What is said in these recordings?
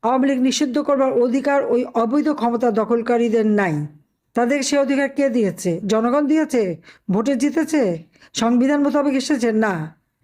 আওয়ামী লীগ নিষিদ্ধ করবার অধিকার ওই অবৈধ ক্ষমতা দখলকারীদের নাই। তাদের সে অধিকার কে দিয়েছে? জনগণ দিয়েছে? ভোটে জিতেছে? সংবিধান মোতাবেক এসেছে? না,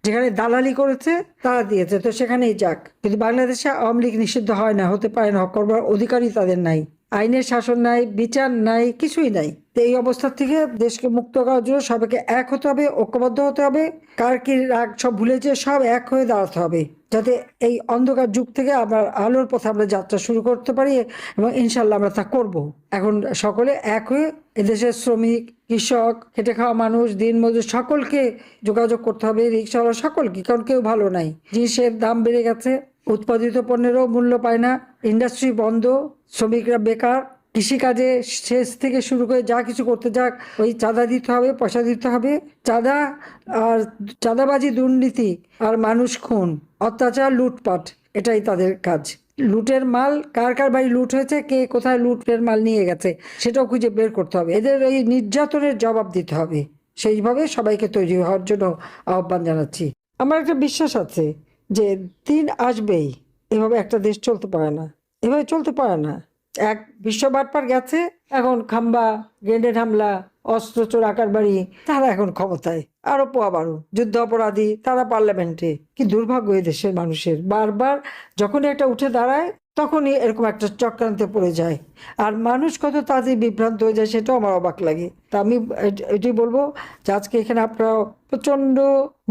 যেখানে দালালি করেছে তারা দিয়েছে, তো সেখানেই যাক। কিন্তু বাংলাদেশে আওয়ামী লীগ নিষিদ্ধ হয় না, হতে পারে না, করবার অধিকারই তাদের নাই। আইনের শাসন নাই, বিচার নাই, কিছুই নাই। তো এই অবস্থা থেকে দেশকে মুক্ত করার জন্য সবাইকে এক হতে হবে, ঐক্যবদ্ধ হতে হবে। কার কি রাগ সব ভুলে যেয়ে সব এক হয়ে দাঁড়াতে হবে, যাতে এই অন্ধকার যুগ থেকে আমরা আলোর পথে আমরা যাত্রা শুরু করতে পারি, এবং ইনশাল্লাহ আমরা তা করব। এখন সকলে এক হয়ে এদেশের শ্রমিক, কৃষক, খেটে খাওয়া মানুষ, দিনমজুর সকলকে যোগাযোগ করতে হবে, রিক্সাওয়ালা সকলকে, কারণ কেউ ভালো নাই। জিনিসের দাম বেড়ে গেছে, উৎপাদিত পণ্যেরও মূল্য পায় না, ইন্ডাস্ট্রি বন্ধ, শ্রমিকরা বেকার, কৃষিকাজে সেচ থেকে শুরু করে যা কিছু করতে যাক ওই চাঁদা দিতে হবে, পয়সা দিতে হবে। চাঁদা আর চাঁদাবাজি, দুর্নীতি আর মানুষ খুন, অত্যাচার, লুটপাট, এটাই তাদের কাজ। লুটের মাল কার কার বাড়ি লুট হয়েছে, কে কোথায় লুটের মাল নিয়ে গেছে সেটাও খুঁজে বের করতে হবে। এদের এই নির্যাতনের জবাব দিতে হবে। সেইভাবে সবাইকে তৈরি হওয়ার জন্য আহ্বান জানাচ্ছি। আমার একটা বিশ্বাস আছে যে দিন আসবেই। এভাবে একটা দেশ চলতে পারে না, এভাবে চলতে পারে না। এক বিশ্ব বাটপার গেছে, এখন খাম্বা, গ্রেনেড হামলা, অস্ত্র চোর, আকার বাড়ি, তারা এখন ক্ষমতায়। আরো পোয়া বারো যুদ্ধ অপরাধী, তারা পার্লামেন্টে। কি দুর্ভাগ্য এই দেশের মানুষের, বারবার যখনই একটা উঠে দাঁড়ায় তখনই এরকম একটা চক্রান্তে পড়ে যায়, আর মানুষ কত তাড়াতাড়ি বিভ্রান্ত হয়ে যায় সেটাও আমার অবাক লাগে। তা আমি এটি বলবো যে আজকে এখানে আপনারা প্রচন্ড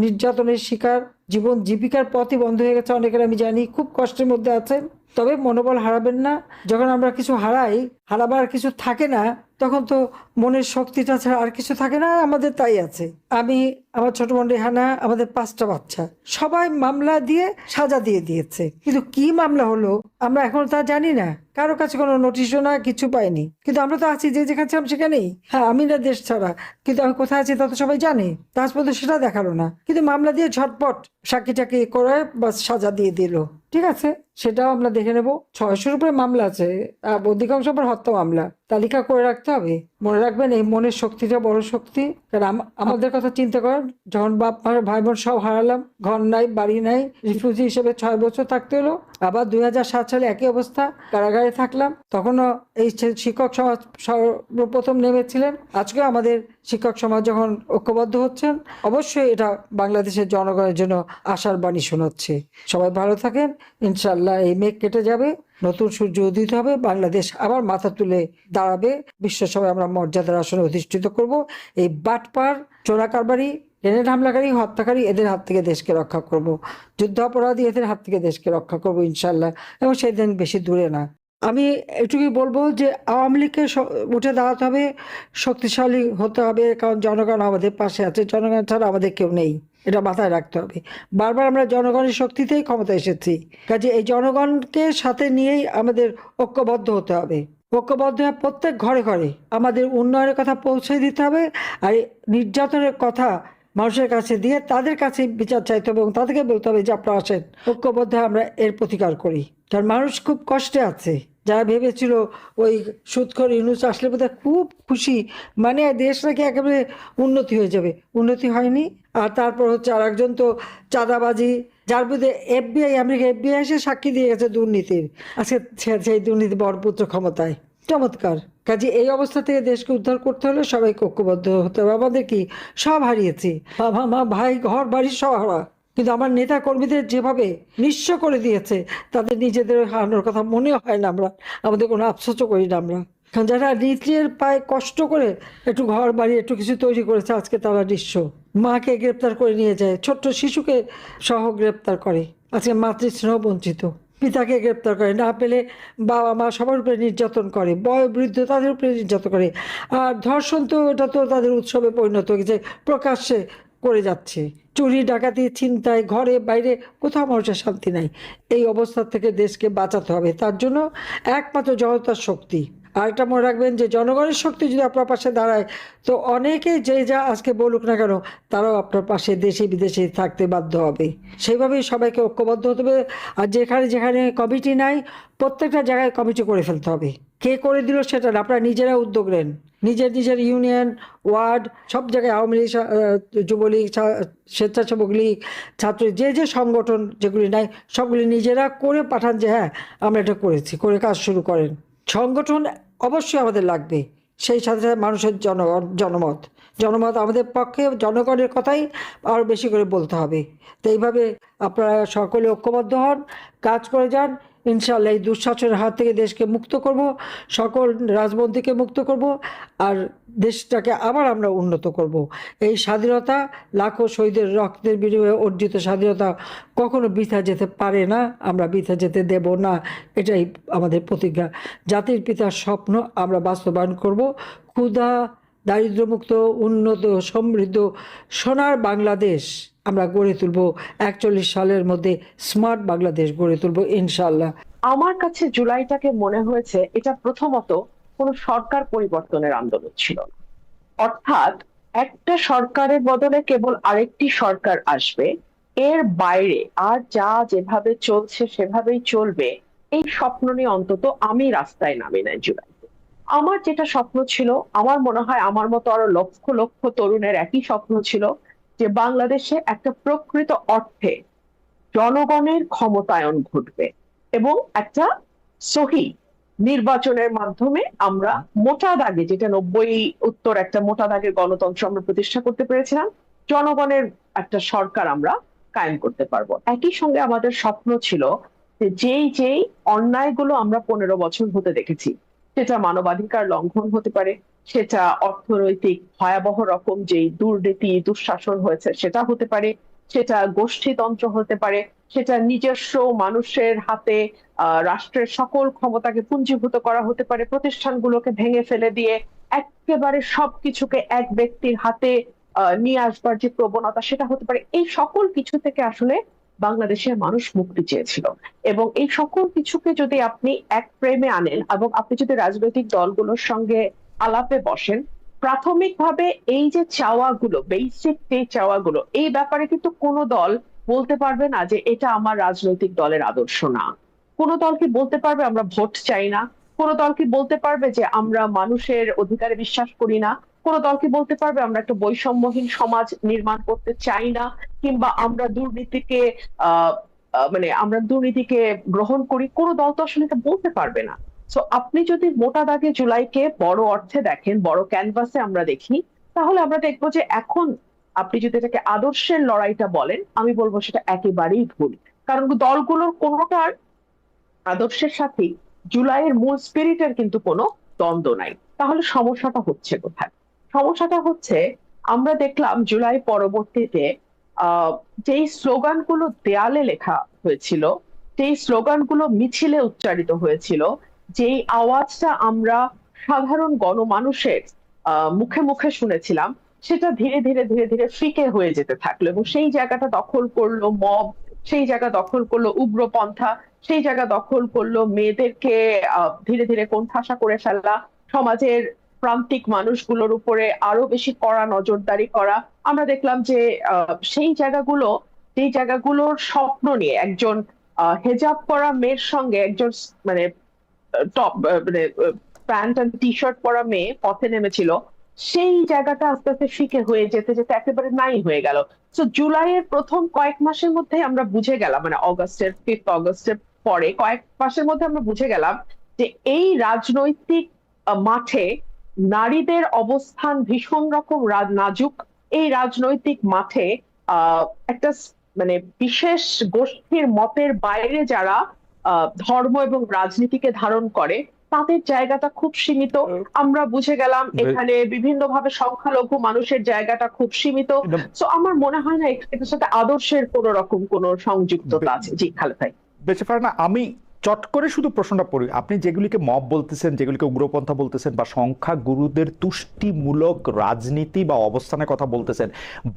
নির্যাতনের শিকার, জীবন জীবিকার পথই বন্ধ হয়ে গেছে অনেকের, আমি জানি, খুব কষ্টের মধ্যে আছেন। তবে মনোবল হারাবেন না। যখন আমরা কিছু হারাই, হারাবার কিছু থাকে না, তখন তো মনের শক্তিটা ছাড়া আর কিছু থাকে না। আমাদের তাই আছে। আমি, আমার ছোট বোন রেহানা, আমাদের 5টা বাচ্চা, সবাই মামলা দিয়ে সাজা দিয়ে দিয়েছে, কিন্তু কি মামলা হলো আমরা এখন তা জানি না। কারো কাছে কোনো নোটিশও না, কিছু পাইনি, কিন্তু আমরা তো আছি, যে যেখানে ছিলাম সেখানেই। হ্যাঁ, আমি না দেশ ছাড়া, কিন্তু আমি কোথায় আছি তা তো সবাই জানে। তাজ পর্যন্ত সেটা দেখালো না, কিন্তু মামলা দিয়ে ঝটপট সাক্ষী টাকি করে বাস সাজা দিয়ে দিল। ঠিক আছে, সেটাও আমরা দেখে নেব। 600-র উপরে মামলা আছে, অধিকাংশ আবার হত্যা মামলা। তালিকা করে রাখতে হবে। মনে রাখবেন, এই মনের শক্তিটা বড় শক্তি। কারণ আমাদের কথা চিন্তা করেন, যখন বাপ মা ভাই বোন সব হারালাম, ঘর নাই, বাড়ি নাই, রিফিউজি হিসেবে 6 বছর থাকতে হলো। আবার 2007 সালে একই অবস্থা, কারাগারে থাকলাম। তখনও এই শিক্ষক সমাজ সর্বপ্রথম নেমেছিলেন। আজকে আমাদের শিক্ষক সমাজ যখন ঐক্যবদ্ধ হচ্ছেন, অবশ্যই এটা বাংলাদেশের জনগণের জন্য আশার বাণী শোনাচ্ছে। সবাই ভালো থাকেন। ইনশাল্লাহ এই মেঘ কেটে যাবে, নতুন সূর্য উদিত হবে, বাংলাদেশ আবার মাথা তুলে দাঁড়াবে। বিশ্ব সবাই আমরা মর্যাদার আসনে অধিষ্ঠিত করব। এই বাটপার, চোরাকারবারি, গ্রেনেড হামলাকারী, হত্যাকারী, এদের হাত থেকে দেশকে রক্ষা করব। যুদ্ধ অপরাধী, এদের হাত থেকে দেশকে রক্ষা করব ইনশাল্লাহ, এবং সেই দিন বেশি দূরে না। আমি এটুকুই বলবো যে আওয়ামী লীগকে উঠে দাঁড়াতে হবে, শক্তিশালী হতে হবে, কারণ জনগণ আমাদের পাশে আছে। জনগণ ছাড়া আমাদের কেউ নেই, এটা মাথায় রাখতে হবে। বারবার আমরা জনগণের শক্তিতেই ক্ষমতা এসেছি, কাজে এই জনগণকে সাথে নিয়েই আমাদের ঐক্যবদ্ধ হতে হবে। ঐক্যবদ্ধ হয়ে প্রত্যেক ঘরে ঘরে আমাদের উন্নয়নের কথা পৌঁছে দিতে হবে, আর নির্যাতনের কথা মানুষের কাছে দিয়ে তাদের কাছে বিচার চাইতে হবে, এবং তাদেরকে বলতে হবে যে আপনারা আসেন, ঐক্যবদ্ধ হয়ে আমরা এর প্রতিকার করি। কারণ মানুষ খুব কষ্টে আছে। যারা ভেবেছিল ওই সুদখোর ইউনূস আসলে বোধহয় খুব খুশি, মানে দেশ নাকি একেবারে উন্নতি হয়ে যাবে, উন্নতি হয়নি। আর তারপর হচ্ছে আর একজন তো চাঁদাবাজি, যার বিরুদ্ধে এফবিআই, আমেরিকা এফবিআই এসে সাক্ষী দিয়ে গেছে দুর্নীতির, আজকে সেই দুর্নীতি বরপুত্র ক্ষমতায়। চমৎকার। কাজে এই অবস্থা থেকে দেশকে উদ্ধার করতে হলে সবাইকে ঐক্যবদ্ধ হতে হবে। আমাদের কি সব হারিয়েছি, বাবা মা ভাই ঘর বাড়ি সব হারা, কিন্তু আমার নেতা কর্মীদের যেভাবে নিঃস্ব করে দিয়েছে, তাদের নিজেদের হারানোর কথা মনে হয় না। আমরা আমাদের কোনো আফসোসও করি না আমরা। কারণ যারা নিজের পায়ে কষ্ট করে একটু ঘর বাড়ি একটু কিছু তৈরি করেছে, আজকে তারা নিঃস্ব। মাকে গ্রেপ্তার করে নিয়ে যায়, ছোট্ট শিশুকে সহ গ্রেপ্তার করে, আজকে মাতৃস্নেহ বঞ্চিত। পিতাকে গ্রেপ্তার করে, না পেলে বাবা মা সবার উপরে নির্যাতন করে, বয়োবৃদ্ধ তাদের উপরে নির্যাতন করে। আর ধর্ষণ তো এটা তো তাদের উৎসবে পরিণত হয়ে গেছে, প্রকাশ্যে করে যাচ্ছে। চুরি, ডাকাতি, ছিনতাই, ঘরে বাইরে কোথাও মানুষের শান্তি নাই। এই অবস্থা থেকে দেশকে বাঁচাতে হবে। তার জন্য একমাত্র জনতার শক্তি। আর এটা মনে রাখবেন যে জনগণের শক্তি যদি আপনার পাশে দাঁড়ায়, তো অনেকে যে যা আজকে বলুক না কেন, তারাও আপনার পাশে দেশে বিদেশে থাকতে বাধ্য হবে। সেইভাবেই সবাইকে ঐক্যবদ্ধ হতে হবে। আর যেখানে যেখানে কমিটি নাই, প্রত্যেকটা জায়গায় কমিটি করে ফেলতে হবে। কে করে দিল সেটা না, আপনারা নিজেরা উদ্যোগ নেন, নিজের নিজের ইউনিয়ন, ওয়ার্ড, সব জায়গায় আওয়ামী লীগ, যুবলীগ, স্বেচ্ছাসেবক লীগ, ছাত্র, যে যে সংগঠন যেগুলি নাই সবগুলি নিজেরা করে পাঠান যে হ্যাঁ আমরা এটা করেছি, করে কাজ শুরু করেন। সংগঠন অবশ্যই আমাদের লাগবে, সেই সাথে সাথে মানুষের জনমত জনমত আমাদের পক্ষে, জনগণের কথাই আরও বেশি করে বলতে হবে। তো এইভাবে আপনারা সকলে ঐক্যবদ্ধ হন, কাজ করে যান, ইনশাআল্লাহ এই দুঃশাসনের হাত থেকে দেশকে মুক্ত করব, সকল রাজবন্দীকে মুক্ত করব, আর দেশটাকে আবার আমরা উন্নত করব। এই স্বাধীনতা, লাখো শহীদের রক্তের বিনিময়ে অর্জিত স্বাধীনতা কখনো বৃথা যেতে পারে না, আমরা বৃথা যেতে দেব না, এটাই আমাদের প্রতিজ্ঞা। জাতির পিতার স্বপ্ন আমরা বাস্তবায়ন করব, ক্ষুধা দারিদ্র্যমুক্ত, উন্নত, সমৃদ্ধ সোনার বাংলাদেশ আমরা গড়ে তুলব, 41 সালের মধ্যে স্মার্ট বাংলাদেশ গড়ে তুলব ইনশাআল্লাহ। আমার কাছে জুলাইটাকে মনে হয়েছে এটা প্রথমত কোন সরকার পরিবর্তনের আন্দোলন ছিল না, অর্থাৎ একটা সরকারের বদলে কেবল আরেকটি সরকার আসবে, এর বাইরে আর যা যেভাবে চলছে সেভাবেই চলবে, এই স্বপ্ন নিয়ে অন্তত আমি রাস্তায় নামি নাই জুলাইতে। আমার যেটা স্বপ্ন ছিল, আমার মনে হয় আমার মতো আরো লক্ষ লক্ষ তরুণের একই স্বপ্ন ছিল, যে বাংলাদেশে একটা প্রকৃত অর্থে জনগণের ক্ষমতায়ন ঘটবে এবং একটা সহি নির্বাচনের মাধ্যমে আমরা মোটা দাগে, যেটা 90 একটা মোটা দাগের গণতন্ত্র আমরা প্রতিষ্ঠা করতে পেরেছিলাম, জনগণের একটা সরকার আমরা কায়েম করতে পারবো। একই সঙ্গে আমাদের স্বপ্ন ছিল যে যেই যেই অন্যায়গুলো আমরা 15 বছর হতে দেখেছি, সেটা মানবাধিকার লঙ্ঘন হতে পারে, সেটা অর্থনৈতিক ভয়াবহ রকম যেই দুর্নীতি দুঃশাসন হয়েছে সেটা হতে পারে, সেটা গোষ্ঠীতন্ত্র হতে পারে, সেটা নিজস্ব মানুষের হাতে রাষ্ট্রের সকল ক্ষমতাকে পুঞ্জীভূত করা হতে পারে, প্রতিষ্ঠানগুলোকে ভেঙে ফেলে দিয়ে একেবারে সবকিছুকে এক ব্যক্তির হাতে নিয়ে আসবার যে প্রবণতা সেটা হতে পারে। এই সকল কিছু থেকে আসলে বাংলাদেশের মানুষ মুক্তি চেয়েছিল, এবং এই সকল কিছুকে যদি আপনি এক ফ্রেমে আনেন এবং আপনি যদি রাজনৈতিক দলগুলোর সঙ্গে আলাপে বসেন, প্রাথমিকভাবে এই যে চাওয়াগুলো, বেসিক যে চাওয়াগুলো, এই ব্যাপারে কিন্তু কোনো দল বলতে পারবে না যে এটা আমার রাজনৈতিক দলের আদর্শ না। কোনো দল কি বলতে পারবে আমরা ভোট চাই না? কোনো দল কি বলতে পারবে যে আমরা মানুষের অধিকারে বিশ্বাস করি না? কোনো দল কি বলতে পারবে আমরা একটা বৈষম্যহীন সমাজ নির্মাণ করতে চাই না, কিংবা আমরা দুর্নীতিকে আহ মানে আমরা দুর্নীতিকে গ্রহণ করি? কোনো দল তো আসলে এটা বলতে পারবে না। সো আপনি যদি মোটা দাগে জুলাইকে বড় অর্থে দেখেন, বড় ক্যানভাসে আমরা দেখি, তাহলে আমরা দেখবো যে এখন আপনি যদি এটাকে আদর্শের লড়াইটা বলেন, আমি বলবো সেটা একেবারেই ভুল। কারণ দলগুলোর কোনোটার আদর্শের সাথে জুলাইয়ের মূল স্পিরিটের কিন্তু কোনো দ্বন্দ্ব নাই। তাহলে সমস্যাটা হচ্ছে কোথায়? সমস্যাটা হচ্ছে, আমরা দেখলাম জুলাই পরবর্তীতে আহ যেই স্লোগানগুলো দেয়ালে লেখা হয়েছিল, যেই স্লোগানগুলো মিছিলে উচ্চারিত হয়েছিল, যেই আওয়াজটা আমরা সাধারণ গণমানুষের মুখে মুখে শুনেছিলাম, সেটা ধীরে ধীরে ধীরে ধীরে ফিকে হয়ে যেতে থাকলো, এবং সেই জায়গাটা দখল করলো মব, সেই জায়গা দখল করলো উগ্রপন্থা, সেই জায়গা দখল করলো মেয়েদেরকে ধীরে ধীরে কোণঠাসা করে ফেলা, সমাজের প্রান্তিক মানুষগুলোর উপরে আরো বেশি কড়া নজরদারি করা। আমরা দেখলাম যে সেই জায়গাগুলো, যেই জায়গাগুলোর স্বপ্ন নিয়ে একজন হেজাব পরা মেয়ের সঙ্গে একজন মানে টপ মানে প্যান্ট এন্ড টি শার্ট পরা মেয়ে পথে নেমেছিল, সেই জায়গাটা আস্তে আস্তে ফিকে হয়ে যেতে যেতে একেবারে নাই হয়ে গেল। তো জুলাইয়ের প্রথম কয়েক মাসের মধ্যে আমরা বুঝে গেলাম, মানে অগস্টের 5 অগস্টের পরে কয়েক মাসের মধ্যে আমরা বুঝে গেলাম যে এই রাজনৈতিক মাঠে নারীদের অবস্থান ভীষণ রকম নাজুক। এই রাজনৈতিক মাঠে একটা মানে বিশেষ গোষ্ঠীর মতের বাইরে যারা ধর্ম এবং রাজনীতিকে ধারণ করে, তাদের জায়গাটা খুব সীমিত। আমরা বুঝে গেলাম এখানে বিভিন্নভাবে সংখ্যালঘু মানুষের জায়গাটা খুব সীমিত। তো আমার মনে হয় না এটার সাথে আদর্শের কোন রকম কোন সংযুক্ততা আছে। জি খালেদ ভাই। বেঁচে পারে না। আমি চট করে শুধু প্রশ্নটা পড়ি, আপনি যেগুলিকে মব বলতেছেন, যেগুলিকে উগ্রপন্থা বলতেছেন, বা সংখ্যা গুরুদের তুষ্টিমূলক রাজনীতি বা অবস্থানের কথা বলতেছেন,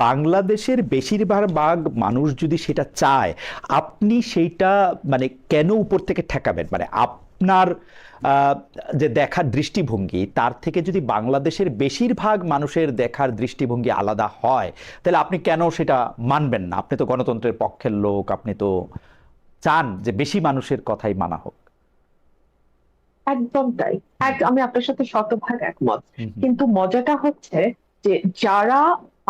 বাংলাদেশের বেশিরভাগ মানুষ যদি সেটা চায়, আপনি সেইটা মানে কেন উপর থেকে ঠেকাবেন? মানে আপনার যে দেখার দৃষ্টিভঙ্গি, তার থেকে যদি বাংলাদেশের বেশিরভাগ মানুষের দেখার দৃষ্টিভঙ্গি আলাদা হয়, তাহলে আপনি কেন সেটা মানবেন না? আপনি তো গণতন্ত্রের পক্ষের লোক, আপনি তো চান যে বেশি মানুষের কথাই মানা হোক। একদম তাই। আমি আপনার সাথে শতভাগ একমত। হুম, হুম, কিন্তু মজাটা হচ্ছে যে যারা,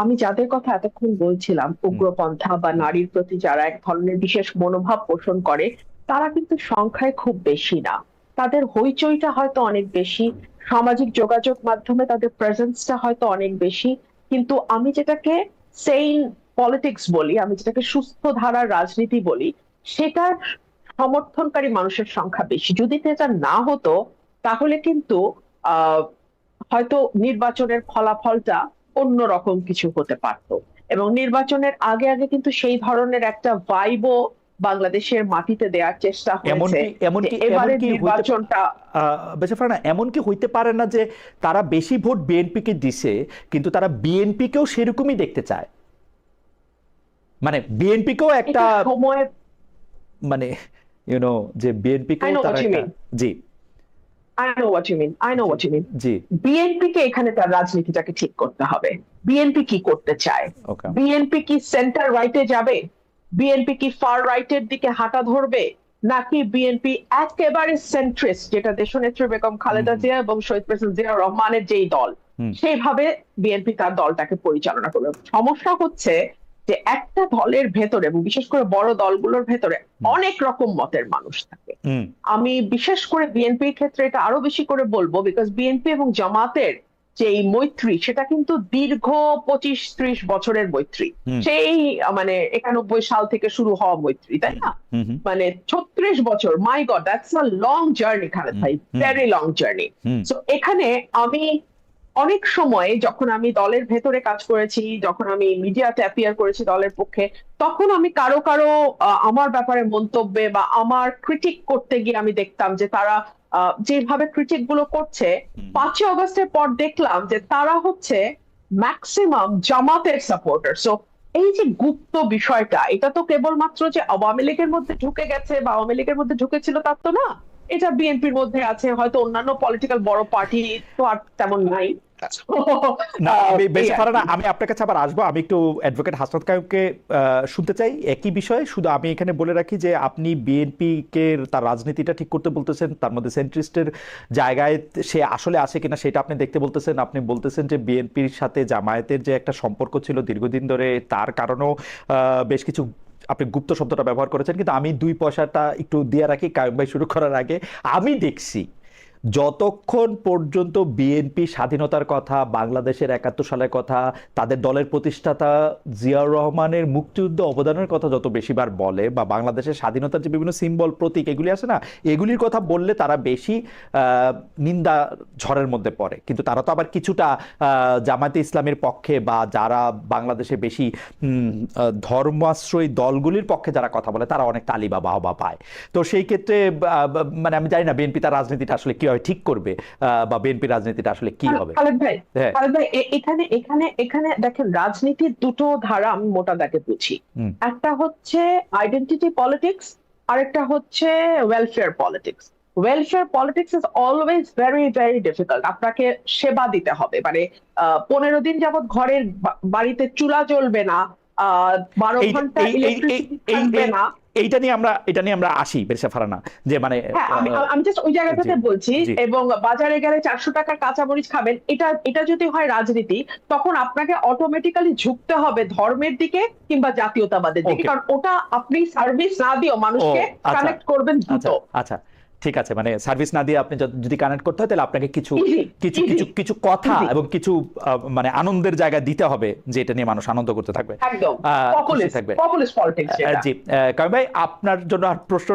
আমি যাদের কথা এতক্ষণ বলছিলাম, উগ্রপন্থা বা নারীর প্রতি যারা এক ধরনের বিশেষ মনোভাব পোষণ করে, তারা কিন্তু সংখ্যায় খুব বেশি না। তাদের হইচইটা হয়তো অনেক বেশি, সামাজিক যোগাযোগ মাধ্যমে তাদের প্রেজেন্সটা হয়তো অনেক বেশি, কিন্তু আমি যেটাকে সেইন পলিটিক্স বলি, আমি যেটাকে সুস্থ ধারার রাজনীতি বলি, সেটার সমর্থনকারী মানুষের সংখ্যা বেশি। যদি এটা না হতো তাহলে কিন্তু আহ হয়তো নির্বাচনের ফলাফলটা অন্যরকম কিছু হতে পারতো। এবং নির্বাচনের আগে আগে কিন্তু সেই ধরনের একটা ভাইবও বাংলাদেশের মাটিতে দেওয়ার চেষ্টা হয়েছে এমনকি যে এমনকি এবারের এমনকি হইতে নির্বাচনটা। বেঁচে না, এমনকি হইতে পারে না যে তারা বেশি ভোট বিএনপিকে দিছে, কিন্তু তারা বিএনপিকেও সেরকমই দেখতে চায়, মানে বিএনপিকেও একটা, এটা সময়। মানে যে I বিএনপিকেও know তারা what you একটা, mean. G I know what you mean. I know what you mean. জি বিএনপি কে এখানে তার রাজনীতিটাকে ঠিক করতে হবে। বিএনপি কি করতে চায়? ওকে বিএনপি কি সেন্টার রাইটে যাবে? বিএনপি কি ফার রাইটের দিকে হাঁটা ধরবে? নাকি বিএনপি একেবারে সেন্ট্রিস্ট, যেটা দেশনেত্রী বেগম খালেদা জিয়া এবং শহীদ প্রেসিডেন্ট জিয়াউর রহমানের যেই দল, সেইভাবে বিএনপি তার দলটাকে পরিচালনা করবে? সমস্যা হচ্ছে যে একটা দলের ভেতরে, এবং বিশেষ করে বড় দলগুলোর ভেতরে অনেক রকম মতের মানুষ থাকে। আমি বিশেষ করে বিএনপির ক্ষেত্রে এটা আরো বেশি করে বলবো, বিকজ বিএনপি এবং জামাতের যে এই মৈত্রী, সেটা কিন্তু দীর্ঘ 25-30 বছরের মৈত্রী। সেই মানে 91 সাল থেকে শুরু হওয়া মৈত্রী, তাই না? মানে 36 বছর, my god, that's a long journey Khaled ভাই, ভেরি লং জার্নি। সো এখানে আমি অনেক সময় যখন আমি দলের ভেতরে কাজ করেছি, যখন আমি মিডিয়াতে অ্যাপিয়ার করেছি দলের পক্ষে, তখন আমি কারো কারো আমার ব্যাপারে মন্তব্যে বা আমার ক্রিটিক করতে গিয়ে আমি দেখতাম যে তারা যেভাবে ক্রিটিক গুলো করছে, 5ই অগস্টের পর দেখলাম যে তারা হচ্ছে ম্যাক্সিমাম জামাতের সাপোর্টার। সো এই যে গুপ্ত বিষয়টা, এটা তো কেবলমাত্র যে আওয়ামী লীগের মধ্যে ঢুকে গেছে বা আওয়ামী লীগের মধ্যে ঢুকেছিল তার তো না, এটা বিএনপির মধ্যে আছে, হয়তো অন্যান্য পলিটিক্যাল বড় পার্টি তো আর তেমন নাই। না, আমি বেঁচে পারে না, আমি আপনার কাছে আবার আসবো। আমি একটু অ্যাডভোকেট হাসনাত কাইয়ুমকে শুনতে চাই একই বিষয়ে। শুধু আমি এখানে বলে রাখি যে আপনি বিএনপি কে তার রাজনীতিটা ঠিক করতে বলতেছেন, তার মধ্যে সেন্ট্রিস্টের জায়গায় সে আসলে আছে কিনা সেটা আপনি দেখতে বলতেছেন। আপনি বলতেছেন যে বিএনপির সাথে জামায়াতের যে একটা সম্পর্ক ছিল দীর্ঘদিন ধরে, তার কারণেও বেশ কিছু, আপনি গুপ্ত শব্দটা ব্যবহার করেছেন। কিন্তু আমি 2 পয়সাটা একটু দিয়ে রাখি কাইয়ুম ভাই শুরু করার আগে। আমি দেখছি যতক্ষণ পর্যন্ত বিএনপি স্বাধীনতার কথা, বাংলাদেশের 71 সালের কথা, তাদের দলের প্রতিষ্ঠাতা জিয়াউর রহমানের মুক্তিযুদ্ধ অবদানের কথা যত বেশিবার বলে, বা বাংলাদেশের স্বাধীনতার যে বিভিন্ন সিম্বল প্রতীক এগুলি আছে না, এগুলির কথা বললে তারা বেশি নিন্দা ঝড়ের মধ্যে পড়ে। কিন্তু তারা তো আবার কিছুটা জামায়াতে ইসলামের পক্ষে, বা যারা বাংলাদেশে বেশি ধর্মাশ্রয়ী দলগুলির পক্ষে যারা কথা বলে, তারা অনেক তালি বা বাহবা পায়। তো সেই ক্ষেত্রে মানে আমি জানি না বিএনপি তার রাজনীতিটা আসলে কিভাবে ঠিক করবে, বা বিএনপি রাজনীতিটা আসলে কি হবে। খালেদ ভাই, এখানে এখানে এখানে দেখেন, রাজনীতির দুটো ধারা আমি মোটা দাগে বুঝি। একটা হচ্ছে আইডেন্টিটি পলিটিক্স, আরেকটা হচ্ছে welfare politics. Welfare politics is always very very difficult. আপনাকে সেবা দিতে হবে, মানে 15 দিন যাবৎ ঘরের বাড়িতে চুলা জ্বলবে না, 12 ঘন্টা ইলেকট্রিসিটি থাকবে না। এটা নিয়ে আমরা আসি বেরসা ফারানা, যে মানে আমি জাস্ট ওই জায়গাটাতে বলছি। এবং বাজারে গেলে 400 টাকার কাঁচামরিচ খাবেন, এটা যদি হয় রাজনীতি, তখন আপনাকে অটোমেটিক্যালি ঝুঁকতে হবে ধর্মের দিকে কিংবা জাতীয়তাবাদের দিকে, কারণ ওটা আপনি সার্ভিস না দিয়েও মানুষকে কানেক্ট করবেন দ্রুত। আচ্ছা, ঠিক আছে, মানে সার্ভিস না দিয়ে আপনি যদি কানেক্ট করতে হয়, তাহলে আপনাকে কিছু কিছু কিছু কিছু কথা এবং কিছু মানে আনন্দের জায়গা দিতে হবে, যে এটা নিয়ে মানুষ আনন্দ করতে থাকবে। একদম পপুলিস্ট পলিটিক্স। জি কাইয়ুম ভাই, আপনার জন্য আর প্রশ্ন